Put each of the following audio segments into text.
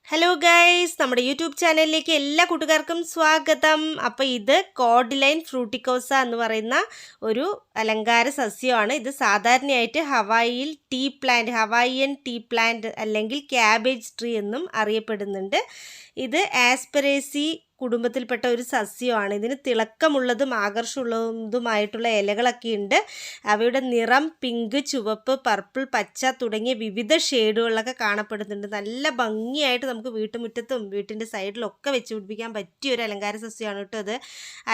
Hello guys, നമ്മുടെ YouTube ചാനലിലേക്ക് എല്ലാ കൂട്ടുകാർക്കും സ്വാഗതം. അപ്പോൾ ഇത് കോഡ്ലൈൻ ഫ്രൂട്ടിക്കോസ എന്ന് പറയുന്ന ഒരു അലങ്കാര സസ്യമാണ്. ഇത് സാധാരണയായിട്ട് ഹവായിയൻ ടീ പ്ലാന്റ് അല്ലെങ്കിൽ ക്യാബേജ് ട്രീ എന്നും അറിയപ്പെടുന്നുണ്ട്. ഇത് ആസ്പെറേസി കുടുംബത്തിൽപ്പെട്ട ഒരു സസ്യമാണ്. ഇതിന് തിളക്കമുള്ളതും ആകർഷമുള്ളതുമായിട്ടുള്ള ഇലകളൊക്കെ ഉണ്ട്. അവയുടെ നിറം പിങ്ക്, ചുവപ്പ്, പർപ്പിൾ, പച്ച തുടങ്ങിയ വിവിധ ഷെയ്ഡുകളിലൊക്കെ കാണപ്പെടുന്നുണ്ട്. നല്ല ഭംഗിയായിട്ട് നമുക്ക് വീട്ടുമുറ്റത്തും വീട്ടിൻ്റെ സൈഡിലൊക്കെ വെച്ച് പിടിപ്പിക്കാൻ പറ്റിയ ഒരു അലങ്കാര സസ്യമാണ് കേട്ടോ ഇത്.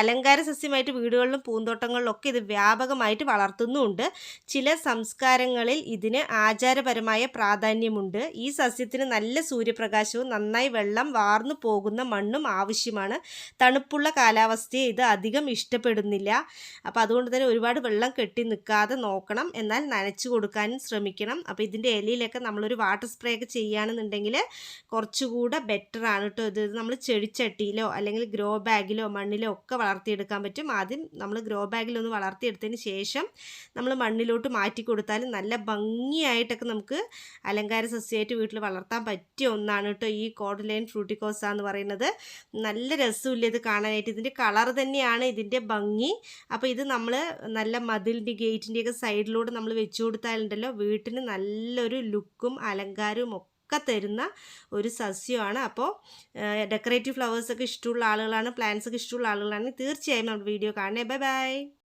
അലങ്കാര സസ്യമായിട്ട് വീടുകളിലും പൂന്തോട്ടങ്ങളിലൊക്കെ ഇത് വ്യാപകമായിട്ട് വളർത്തുന്നുമുണ്ട്. ചില സംസ്കാരങ്ങളിൽ ഇതിന് ആചാരപരമായ പ്രാധാന്യമുണ്ട്. ഈ സസ്യത്തിന് നല്ല സൂര്യപ്രകാശവും നന്നായി വെള്ളം വാർന്നു പോകുന്ന മണ്ണും ആവശ്യമാണ്. തണുപ്പുള്ള കാലാവസ്ഥയെ ഇത് അധികം ഇഷ്ടപ്പെടുന്നില്ല. അപ്പോൾ അതുകൊണ്ട് തന്നെ ഒരുപാട് വെള്ളം കെട്ടി നിൽക്കാതെ നോക്കണം, എന്നാൽ നനച്ചു കൊടുക്കാനും ശ്രമിക്കണം. അപ്പോൾ ഇതിൻ്റെ ഇലയിലൊക്കെ നമ്മളൊരു വാട്ടർ സ്പ്രേ ഒക്കെ ചെയ്യുകയാണെന്നുണ്ടെങ്കിൽ കുറച്ചുകൂടെ ബെറ്റർ ആണ് കേട്ടോ. ഇത് നമ്മൾ ചെടിച്ചട്ടിയിലോ അല്ലെങ്കിൽ ഗ്രോ ബാഗിലോ മണ്ണിലോ ഒക്കെ വളർത്തിയെടുക്കാൻ പറ്റും. ആദ്യം നമ്മൾ ഗ്രോ ബാഗിലൊന്ന് വളർത്തിയെടുത്തതിന് ശേഷം നമ്മൾ മണ്ണിലോട്ട് മാറ്റി കൊടുത്താൽ നല്ല ഭംഗിയായിട്ടൊക്കെ നമുക്ക് അലങ്കാര സസ്യമായിട്ട് വീട്ടിൽ വളർത്താൻ പറ്റിയ ഒന്നാണ് കേട്ടോ ഈ കോഡ്ലൈൻ ഫ്രൂട്ടിക്കോസ എന്ന് പറയുന്നത്. നല്ല രസമില്ല ഇത് കാണാനായിട്ട്. ഇതിൻ്റെ കളർ തന്നെയാണ് ഇതിൻ്റെ ഭംഗി. അപ്പോൾ ഇത് നമ്മൾ നല്ല മതിലിൻ്റെ ഗേറ്റിൻ്റെയൊക്കെ സൈഡിലൂടെ നമ്മൾ വെച്ച് കൊടുത്താലുണ്ടല്ലോ വീട്ടിന് നല്ലൊരു ലുക്കും അലങ്കാരവും ഒക്കെ തരുന്ന ഒരു സസ്യമാണ്. അപ്പോൾ ഡെക്കറേറ്റീവ് ഫ്ലവേഴ്സൊക്കെ ഇഷ്ടമുള്ള ആളുകളാണ്, പ്ലാന്റ്സൊക്കെ ഇഷ്ടമുള്ള ആളുകളാണ്, തീർച്ചയായും നമ്മുടെ വീഡിയോ കാണണേ. Bye bye.